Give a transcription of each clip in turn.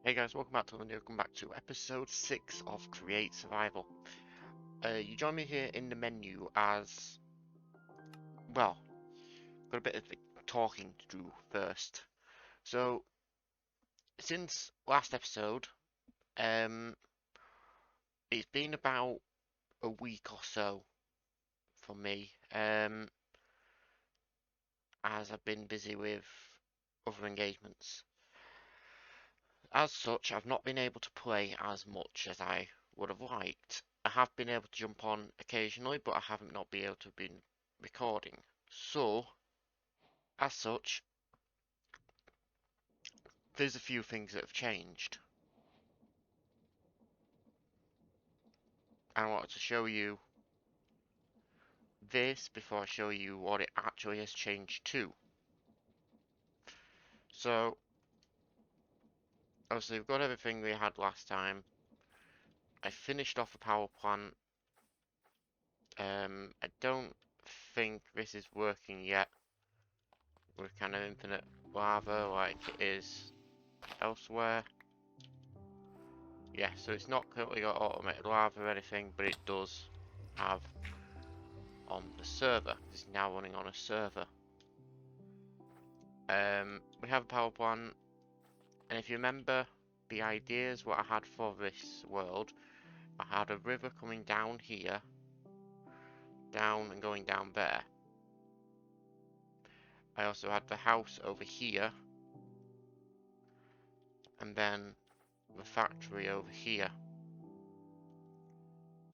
Hey guys, welcome back to the new. Welcome back to episode 6 of Create Survival. You join me here in the menu as well. Got a bit of talking to do first. So, since last episode, it's been about a week or so for me, as I've been busy with other engagements. As such, I've not been able to play as much as I would have liked. I have been able to jump on occasionally, but I haven't not been able to have been recording. So, as such, there's a few things that have changed. I wanted to show you this before I show you what it actually has changed to. So, obviously we've got everything we had last time. I finished off a power plant. I don't think this is working yet with kind of infinite lava like it is elsewhere. Yeah, so it's not currently got automated lava or anything, but it does have on the server. It's now running on a server. We have a power plant, and if you remember the ideas what I had for this world, I had a river coming down here, down and going down there. I also had the house over here, and then the factory over here.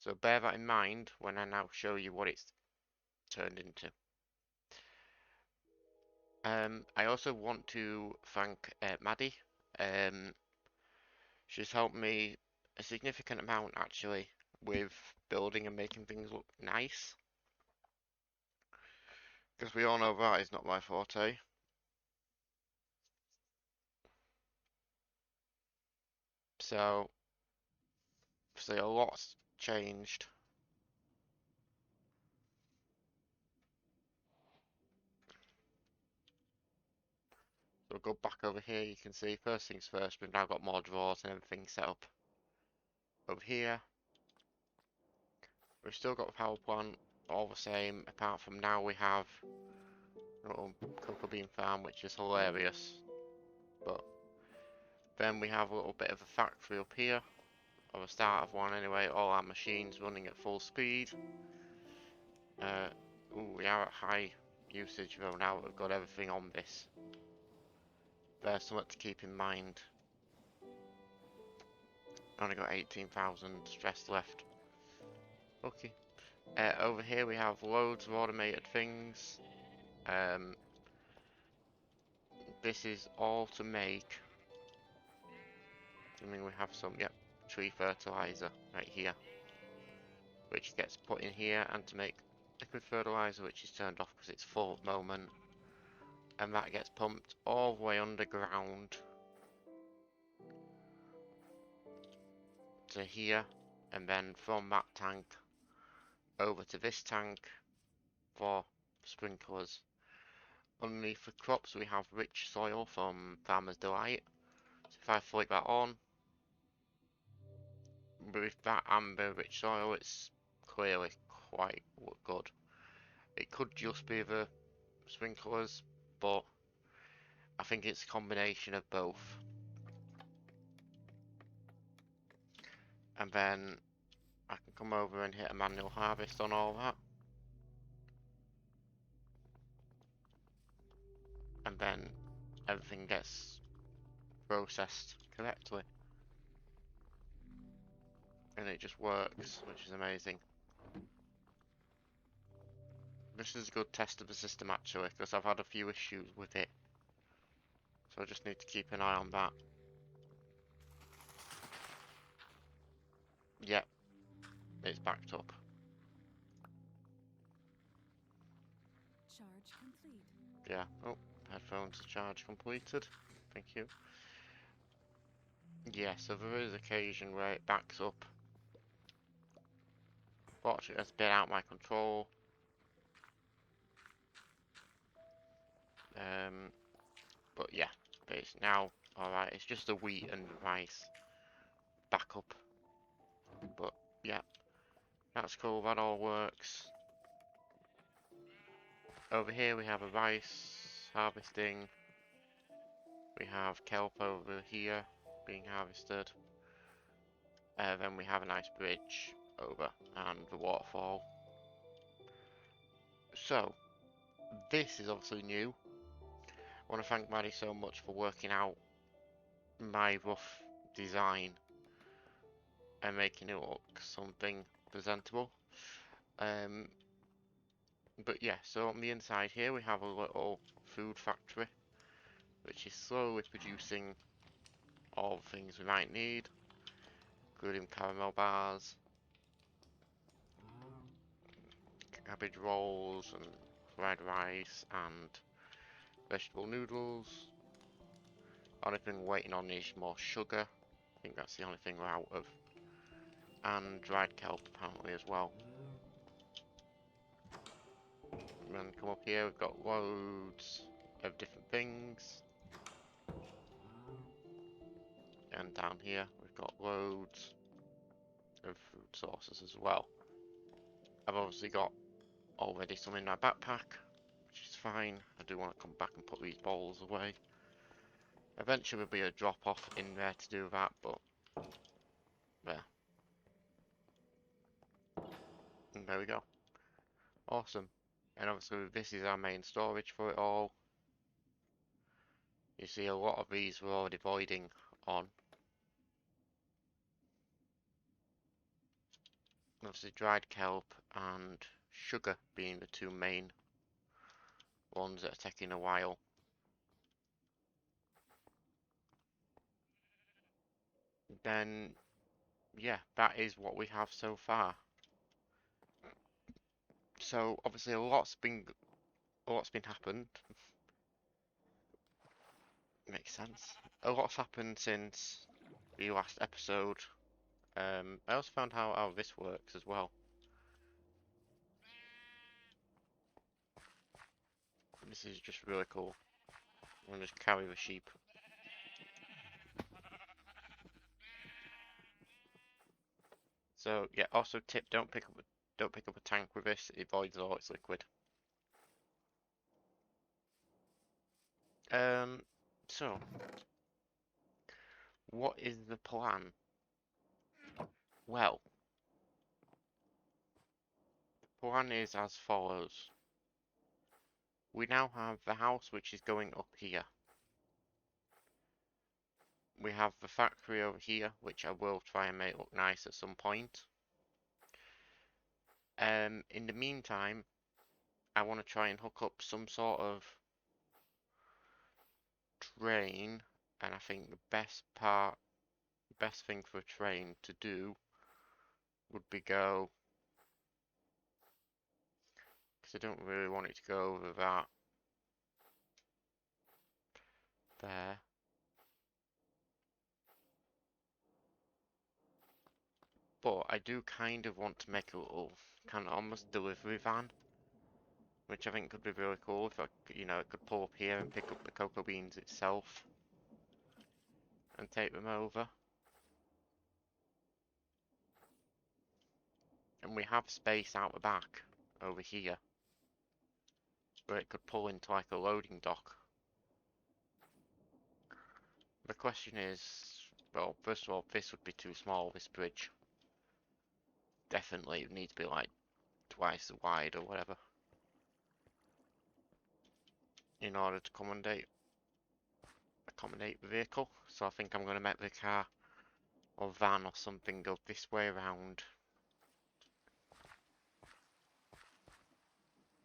So bear that in mind when I now show you what it's turned into. I also want to thank Maddie. She's helped me a significant amount actually with building and making things look nice. Because we all know that is not my forte. So, obviously a lot's changed. So we'll go back over here, you can see first things first, we've now got more drawers and everything set up. Over here, we've still got the power plant, all the same, apart from now we have a little cocoa bean farm, which is hilarious. But then we have a little bit of a factory up here, or a start of one anyway, all our machines running at full speed. Ooh, we are at high usage though now that we've got everything on this. There's something to keep in mind. Only got 18,000 stress left. Okay. Over here we have loads of automated things. This is all to make. I mean, we have some, yep, tree fertilizer right here, which gets put in here, and to make liquid fertilizer, which is turned off because it's full at the moment, and that gets pumped all the way underground to here, and then from that tank over to this tank for sprinklers. Underneath the crops we have rich soil from Farmer's Delight. So if I flick that on, with that and the rich soil, it's clearly quite good. It could just be the sprinklers, but I think it's a combination of both. And then I can come over and hit a manual harvest on all that. And then everything gets processed correctly. And it just works, which is amazing. This is a good test of the system actually, because I've had a few issues with it. So I just need to keep an eye on that. Yep, it's backed up. Charge complete. Yeah, oh, headphones charge completed. Thank you. Yeah, so there is occasion where it backs up. Fortunately, it's been out of my control. But yeah, but it's now Alright, it's just the wheat and rice backup. But yeah, that's cool, that all works. Over here we have a rice harvesting. We have kelp over here being harvested. Then we have a nice bridge over and the waterfall. So, this is obviously new. I want to thank Maddie so much for working out my rough design and making it look something presentable. But yeah, so on the inside here we have a little food factory, which is slowly producing all the things we might need, including caramel bars, cabbage rolls, and fried rice, and vegetable noodles. Only thing we're waiting on is more sugar. I think that's the only thing we're out of. And dried kelp apparently as well. And then come up here, we've got loads of different things. And down here, we've got loads of food sources as well. I've obviously got already some in my backpack, which is fine. I do want to come back and put these bowls away. Eventually there'll be a drop off in there to do that, but there. And there we go. Awesome. And obviously this is our main storage for it all. You see a lot of these were already voiding on. Obviously dried kelp and sugar being the two main ones that are taking a while. Then, yeah, that is what we have so far. So obviously a lot's been happened. Makes sense. A lot's happened since the last episode. I also found out how this works as well. This is just really cool. I'm gonna just carry the sheep. So yeah, also tip: don't pick up a tank with this. It voids all its liquid. So what is the plan? Well, the plan is as follows. We now have the house which is going up here. We have the factory over here, which I will try and make look nice at some point. In the meantime, I want to try and hook up some sort of train, and I think the best thing for a train to do would be go, because I don't really want it to go over that there. But I do kind of want to make a little kind of almost delivery van, which I think could be really cool if it could pull up here and pick up the cocoa beans itself and take them over. And we have space out the back over here where it could pull into like a loading dock. The question is, well, first of all, this would be too small, this bridge. Definitely it needs to be like twice as wide or whatever in order to accommodate the vehicle. So I think I'm going to make the car or van or something go this way around.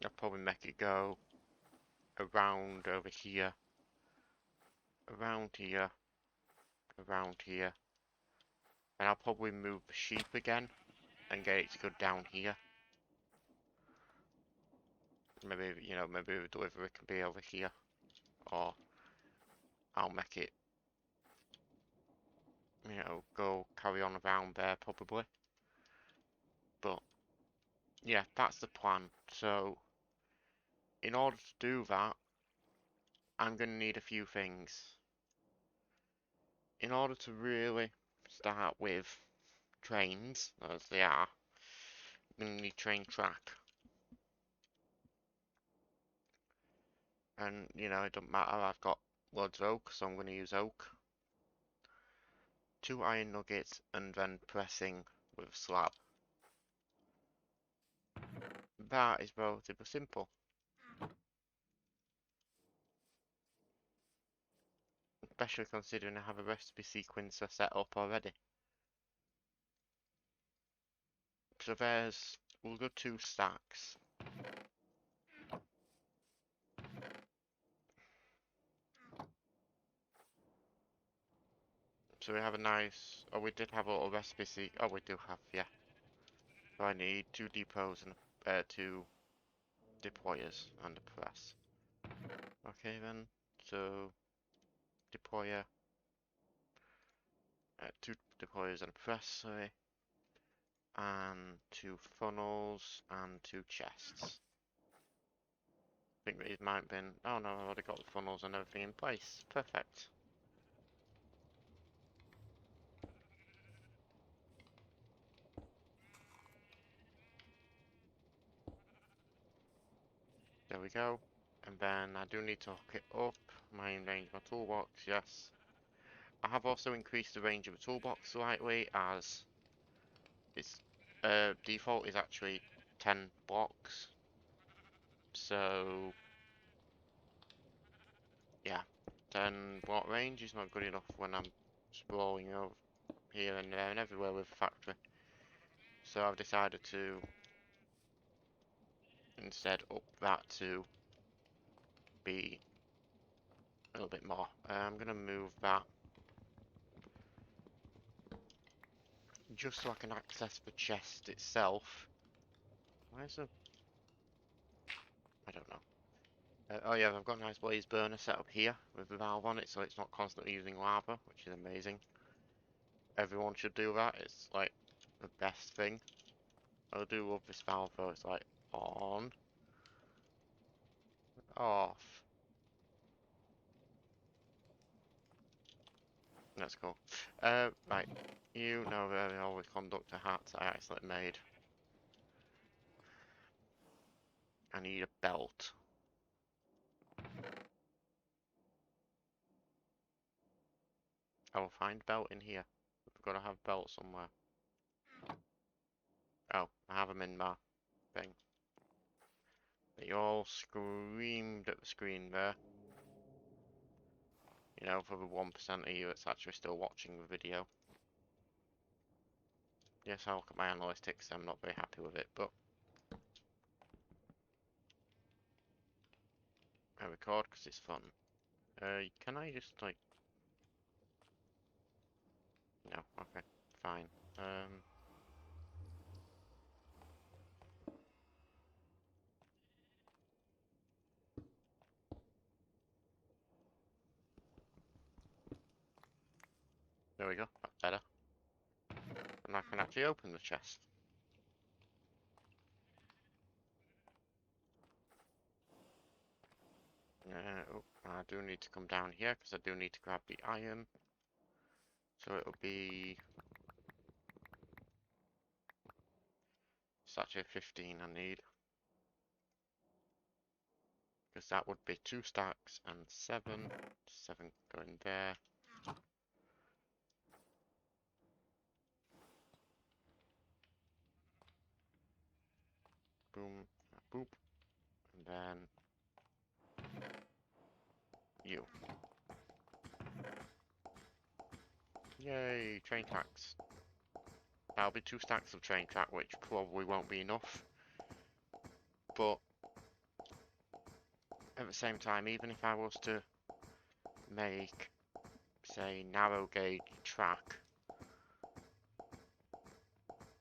I'll probably make it go around over here, around here, around here, and I'll probably move the sheep again and get it to go down here. Maybe, maybe the delivery can be over here, or I'll make it, go carry on around there probably. But yeah, that's the plan. So in order to do that, I'm going to need a few things. in order to really start with trains, as they are, I'm going to need train track. And, you know, it doesn't matter, I've got loads of oak, so I'm going to use oak. 2 iron nuggets, and then pressing with slab. That is relatively simple. Especially considering I have a recipe sequencer set up already. So we'll go 2 stacks. So we have a nice, oh, we did have a little recipe oh, we do have, yeah. So I need 2 depots and 2 deployers and a press. Okay then, so deployer, 2 deployers and a press, sorry. And 2 funnels and 2 chests. I think these might have been, oh no, I've already got the funnels and everything in place. Perfect. There we go. And then I do need to hook it up. Main range of my toolbox, yes. I have also increased the range of the toolbox slightly, as its default is actually 10 blocks. So yeah, 10 block range is not good enough when I'm sprawling over here and there and everywhere with the factory. So I've decided to instead up that to be a little bit more. I'm going to move that just so I can access the chest itself. Why is it? I don't know. Oh yeah, I've got a nice blaze burner set up here with the valve on it, so it's not constantly using lava, which is amazing. Everyone should do that. It's like the best thing. I do love this valve though. It's like on, off. That's cool. Right. You know very well with conductor hats I accidentally made. I need a belt. I will find belt in here. We've got to have belt somewhere. Oh, I have them in my thing. They all screamed at the screen there. You know, for the 1% of you that's actually still watching the video. Yes, I look at my analytics, I'm not very happy with it, but I record because it's fun. Can I just, like... No, okay, fine. There we go, that's better. And I can actually open the chest. Oh, I do need to come down here because I do need to grab the iron. So it'll be... It's actually 15 I need. Because that would be 2 stacks and 7. 7 going there. Boom, boop. And then... You. Yay, train tracks. That'll be 2 stacks of train track, which probably won't be enough. But at the same time, even if I was to make, say, narrow gauge track,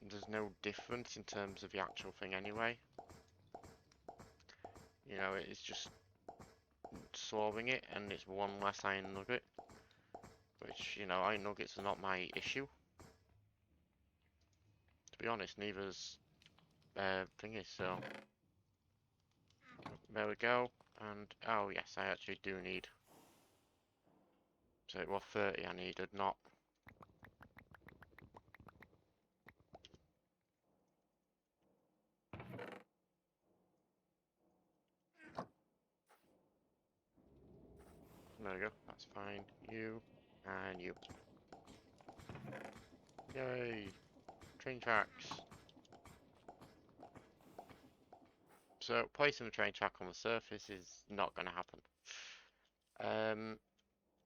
there's no difference in terms of the actual thing anyway. You know, it's just solving it, and it's 1 less iron nugget. Which, you know, iron nuggets are not my issue. To be honest, neither's thingy, so... There we go. And, oh yes, I actually do need So it was 30 I needed, not... There we go, that's fine. You, and you. Yay! Train tracks. So, placing the train track on the surface is not going to happen.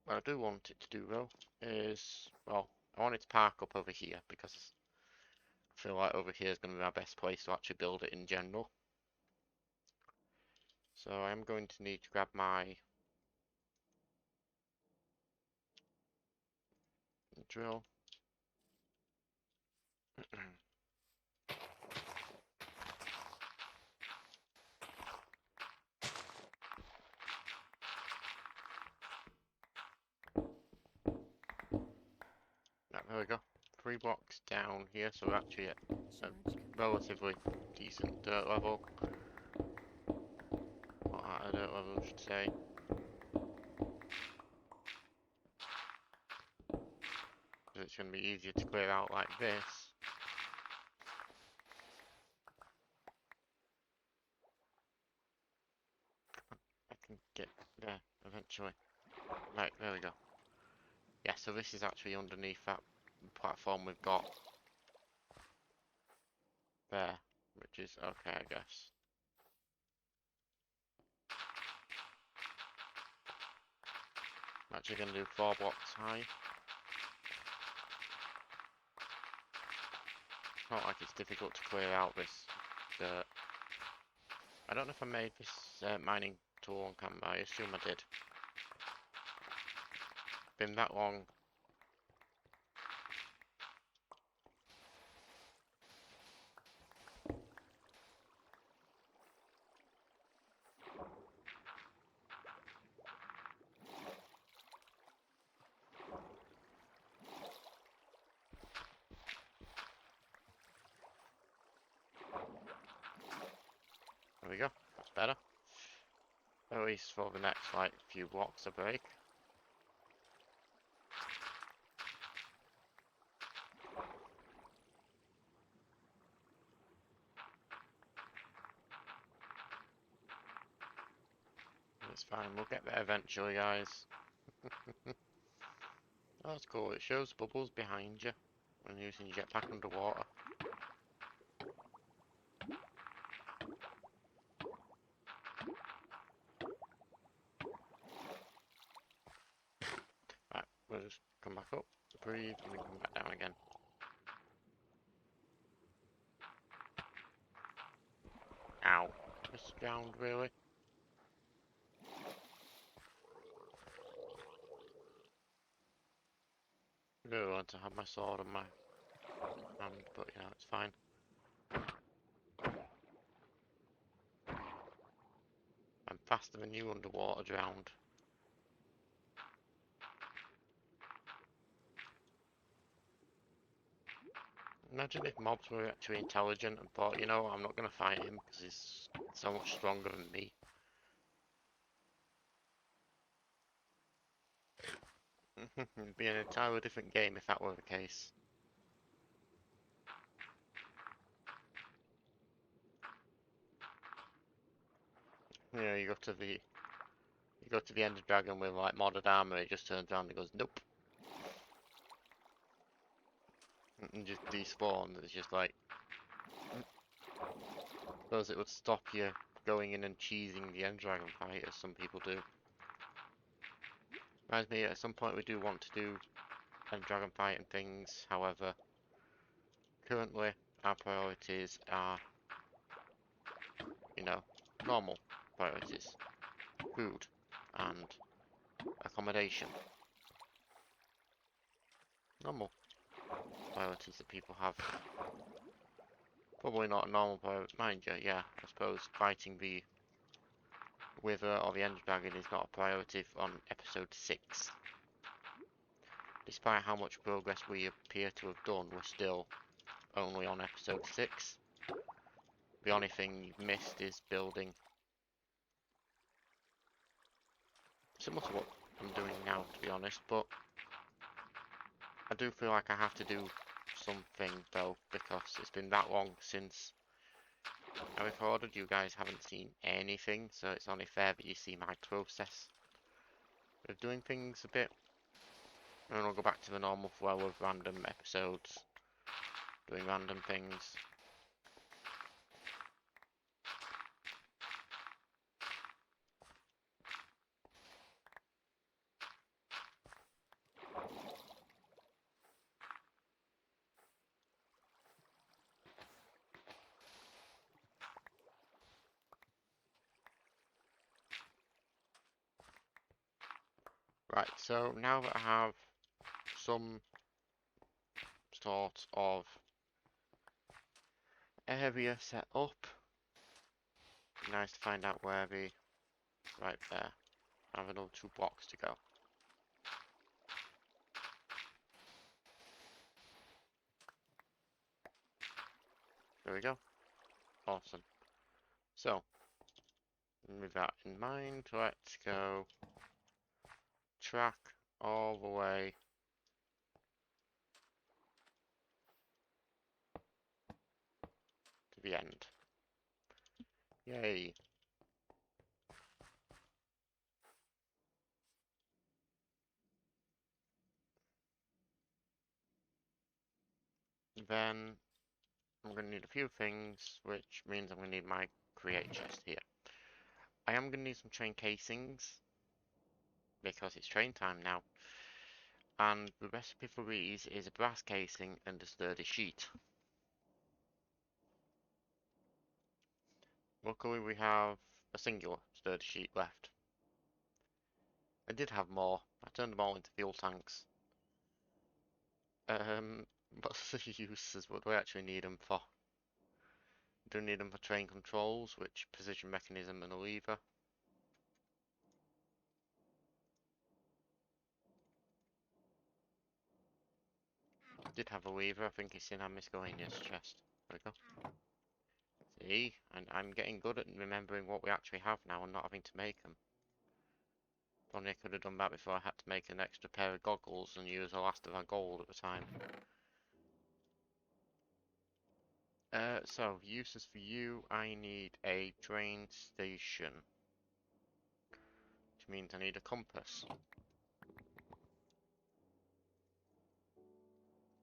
What I do want it to do though is, well, I want it to park up over here because I feel like over here is going to be my best place to actually build it in general. So I am going to need to grab my drill. Right, there we go. 3 blocks down here, so we're actually at a relatively decent dirt level. Or at a dirt level, I should say. Because it's going to be easier to clear out like this. I can get there eventually. Right, there we go. Yeah, so this is actually underneath that platform we've got there, which is okay, I guess. I'm actually going to do 4 blocks high. Not like it's difficult to clear out this dirt. I don't know if I made this mining tool on camera, I assume I did. Been that long. There we go, that's better. At least for the next like few blocks of break. It's fine, we'll get there eventually, guys. Oh, that's cool, it shows bubbles behind you when using your jetpack underwater. Right, we'll just come back up, breathe, and then come back down again. Ow. Missed the ground, really? I really want to have my sword on my hand, but yeah, it's fine. I'm faster than you underwater, drowned. Imagine if mobs were actually intelligent and thought, you know, I'm not going to fight him because he's so much stronger than me. It'd be an entirely different game if that were the case. Yeah, you go to the Ender Dragon with like modded armor, it just turns around and goes, nope. And just despawns. It's just like, suppose it would stop you going in and cheesing the Ender Dragon fight, as some people do. Reminds me, at some point we do want to do Ender Dragon fight and things, however, currently our priorities are, you know, normal priorities. Food and accommodation. Normal priorities that people have. Probably not a normal priority, mind you, yeah, I suppose fighting the Wither or the Ender Dragon is not a priority on episode 6. Despite how much progress we appear to have done, we're still only on episode 6. The only thing you've missed is building. Similar to what I'm doing now, to be honest, but I do feel like I have to do something, though, because it's been that long since I recorded. You guys haven't seen anything, so it's only fair that you see my process of doing things a bit. And then I'll go back to the normal flow of random episodes, doing random things. Right, so now that I have some sort of area set up, nice to find out where the, right there, I have another 2 blocks to go. There we go. Awesome. So, with that in mind, let's go track all the way to the end. Yay. Then I'm going to need a few things, which means I'm going to need my create chest here. I am going to need some train casings, because it's train time now. And the recipe for these is a brass casing and a sturdy sheet. Luckily we have a singular sturdy sheet left. I did have more. I turned them all into fuel tanks. What's the uses? What do I actually need them for? Do need them for train controls, which position mechanism and a lever. Did have a lever, I think it's in our miscellaneous chest. There we go. See, and I'm getting good at remembering what we actually have now and not having to make them. Only I could have done that before I had to make an extra pair of goggles and use the last of our gold at the time. So, uses for you, I need a train station. Which means I need a compass.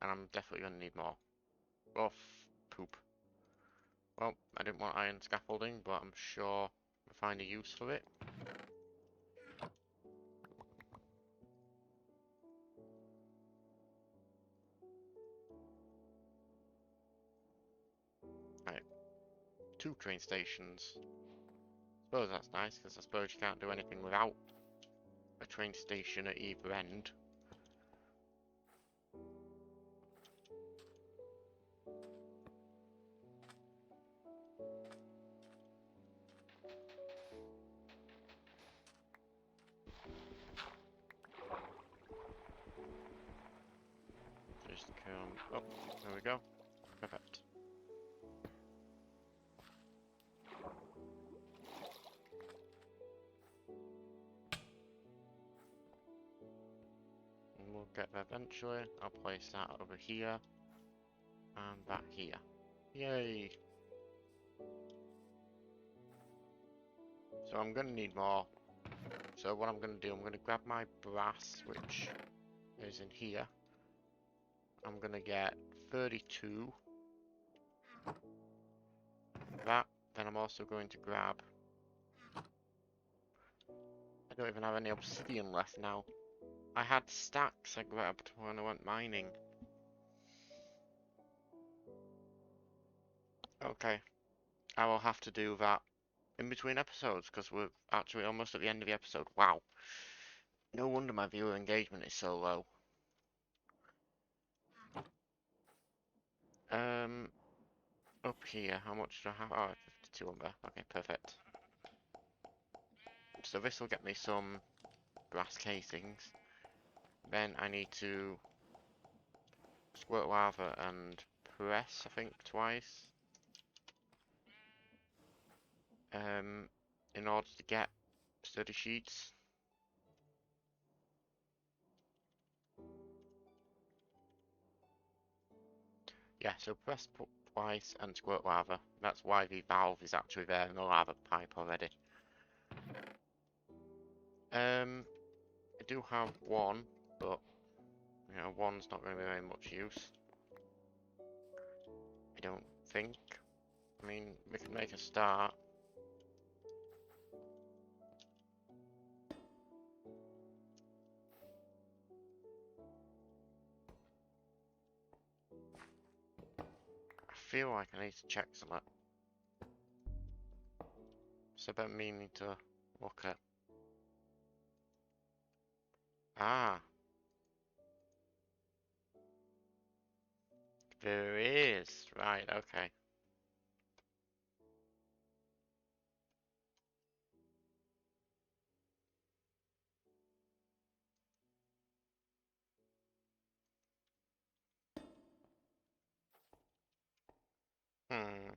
And I'm definitely going to need more. Oh, poop. Well, I didn't want iron scaffolding, but I'm sure I'll find a use for it. Right, 2 train stations. Suppose that's nice, because I suppose you can't do anything without a train station at either end. Just come... Oh, there we go. Perfect. And we'll get there eventually. I'll place that over here. And that here. Yay! So I'm going to need more. So what I'm going to do, I'm going to grab my brass, which is in here. I'm going to get 32. That. Then I'm also going to grab... I don't even have any obsidian left now. I had stacks I grabbed when I went mining. Okay. I will have to do that in between episodes, because we're actually almost at the end of the episode. Wow. No wonder my viewer engagement is so low. Up here, how much do I have? Oh, 52 on there. Okay, perfect. So this will get me some brass casings. Then I need to squirt lava and press, I think, twice. In order to get sturdy sheets. Yeah, so press twice and squirt lava. That's why the valve is actually there in the lava pipe already. I do have one, but you know, one's not going to be very much use. I don't think. I mean, we can make a start. I feel like I need to check something. It's about me need to look at. Ah, there is. Right, okay. Hmm.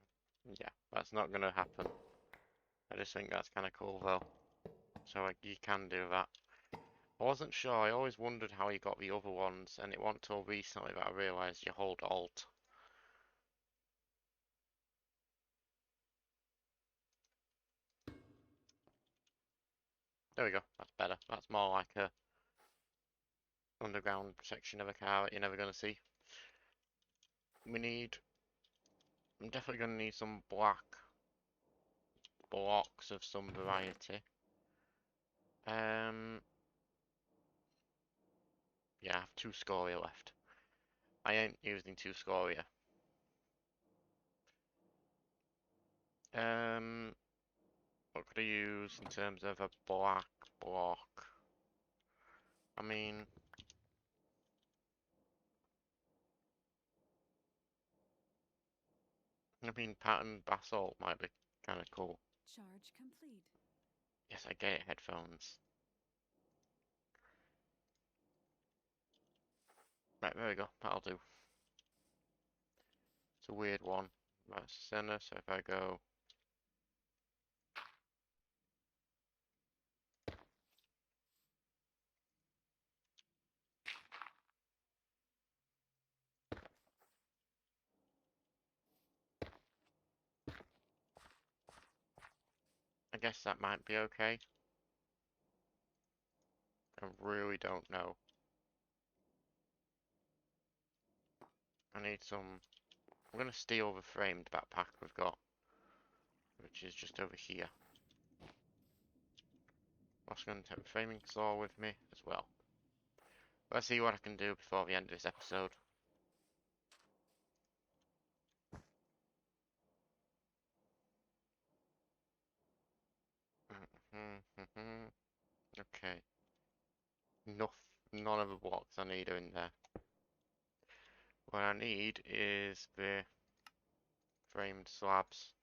Yeah, that's not going to happen. I just think that's kind of cool though. So like, you can do that. I wasn't sure. I always wondered how you got the other ones, and it wasn't until recently that I realised you hold Alt. There we go. That's better. That's more like a underground section of a car that you're never going to see. We need. I'm definitely going to need some black blocks of some variety. Yeah, I have 2 scoria left. I ain't using 2 scoria. Um, what could I use in terms of a black block? I mean, pattern basalt might be kind of cool. Charge complete. Yes, I get it, headphones. Right, there we go. That'll do. It's a weird one. That's center, so if I go. I guess that might be okay. I really don't know. I need some. I'm gonna steal the framed backpack we've got, which is just over here. I'm also gonna take the framing saw with me as well. Let's see what I can do before the end of this episode. Okay. None of the blocks I need are in there. What I need is the framed slabs.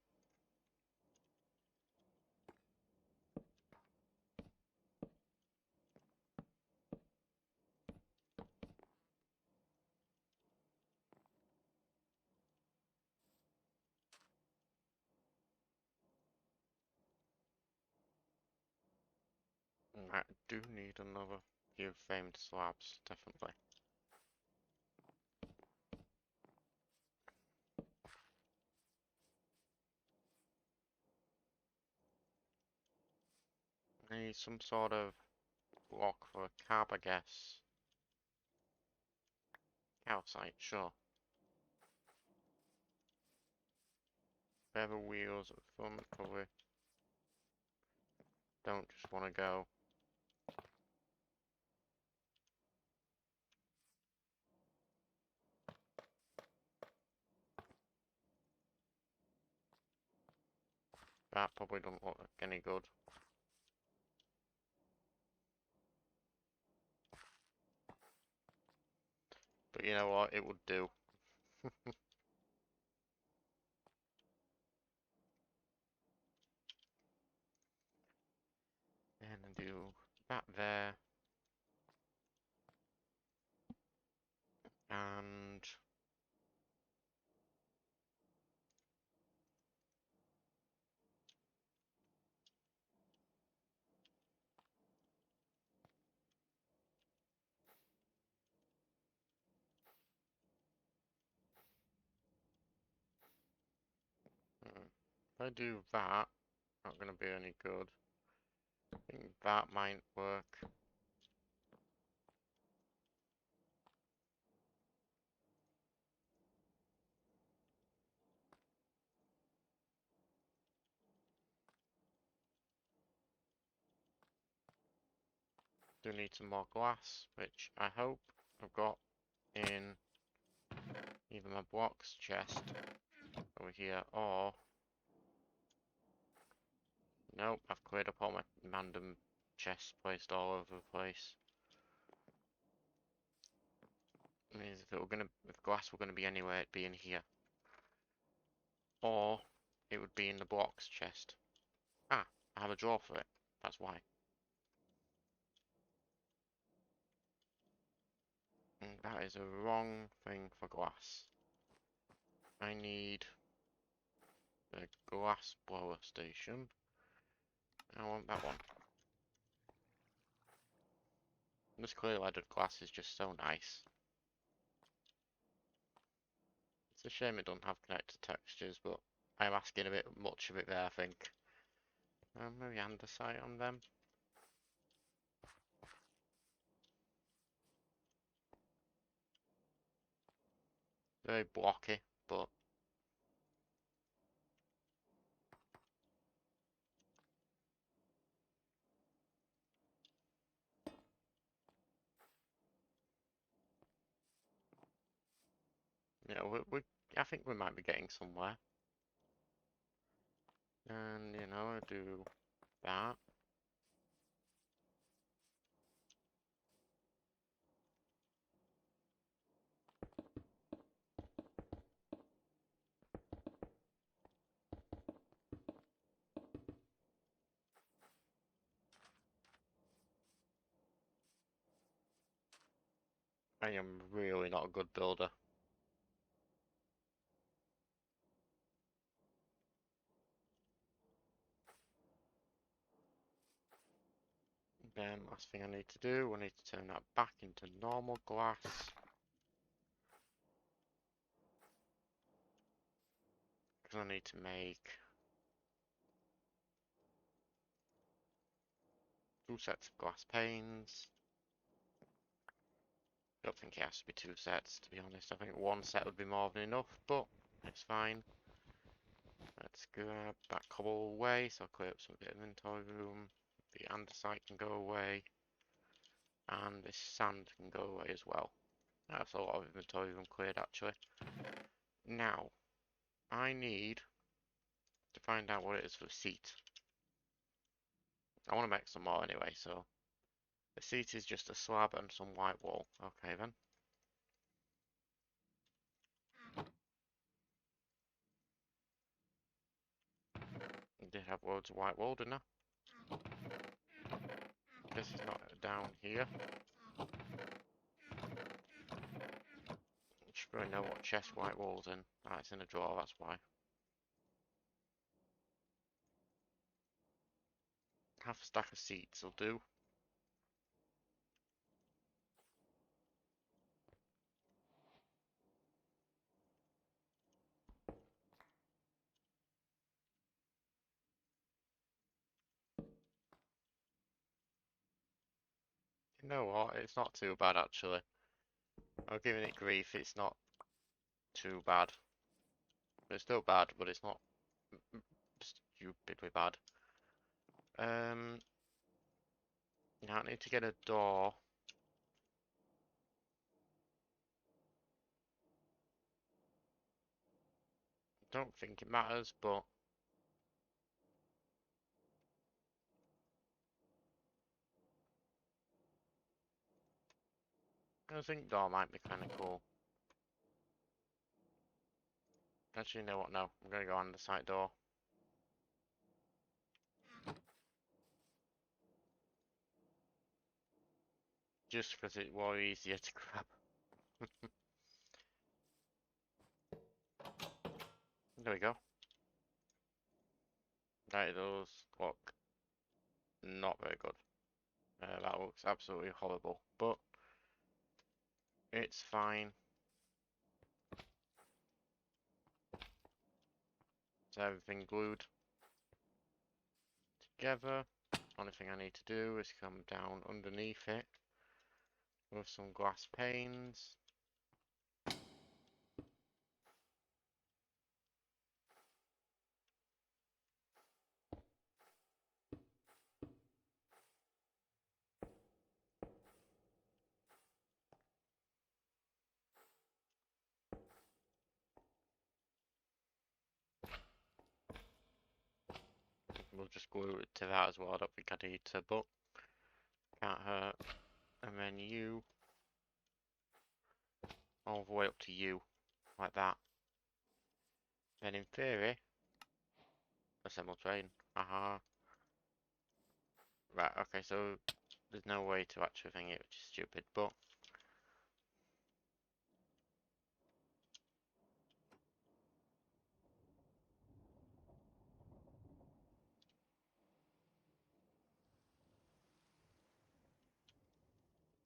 I do need another few framed slabs, definitely. I need some sort of block for a cab, I guess. Calcite, sure. Feather wheels at the front, probably. Don't just want to go. That probably doesn't look like any good. But you know what, it would do. And then do that there. And If I do that, not gonna be any good. I think that might work. Do need some more glass, which I hope I've got in either my blocks chest over here, or nope, I've cleared up all my random chests placed all over the place. It means if glass were gonna be anywhere, it'd be in here, or it would be in the blocks chest. Ah, I have a drawer for it. That's why. And that is a wrong thing for glass. I need the glass blower station. I want that one. This clear leaded glass is just so nice. It's a shame it doesn't have connected textures, but I'm asking a bit much of it there, I think. Maybe andesite on them. Very blocky, but you know, I think we might be getting somewhere. And you know, do that. I am really not a good builder. Then last thing I need to do, I need to turn that back into normal glass. Because I need to make 2 sets of glass panes. I don't think it has to be 2 sets, to be honest. I think 1 set would be more than enough, but it's fine. Let's grab that cobble away, so I'll clear up some bit of inventory room. The andesite can go away, and this sand can go away as well. That's a lot of inventory room cleared, actually. Now, I need to find out what it is for the seat. I want to make some more anyway, so the seat is just a slab and some white wool. Okay then. I did have loads of white wool, didn't I? This is not down here. I should probably know what chest white wool's in. Ah, it's in a drawer, that's why. Half a stack of seats will do. You know what? It's not too bad actually. I'm giving it grief. It's not too bad. It's still bad, but it's not stupidly bad. Now I need to get a door. Don't think it matters, but I think door might be kind of cool. Actually, you know what? No, I'm gonna go on the side door. Just because it was easier to grab. There we go. That does look not very good. That looks absolutely horrible, but it's fine. That's everything glued together. Only thing I need to do is come down underneath it with some glass panes. We'll just glue it to that as well. I don't think I need to, but can't hurt. And then you all the way up to you, like that. Then in theory, assemble train. Aha. Right, okay, so there's no way to actually thing it, which is stupid, but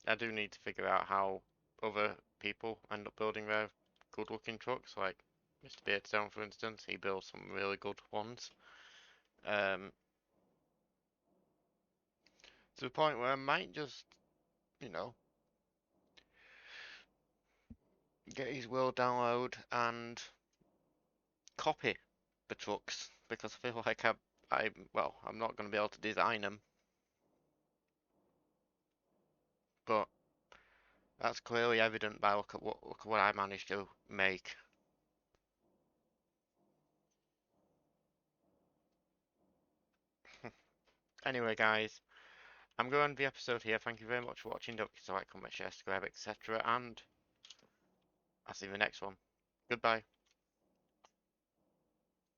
I do need to figure out how other people end up building their good looking trucks, like Mr. Beardstone for instance, he builds some really good ones. To the point where I might just, you know, get his world download and copy the trucks because I feel like well, I'm not going to be able to design them, but that's clearly evident by look at what I managed to make. Anyway, guys, I'm going to end the episode here. Thank you very much for watching. Don't forget to like, comment, share, subscribe, etc. And I'll see you in the next one. Goodbye.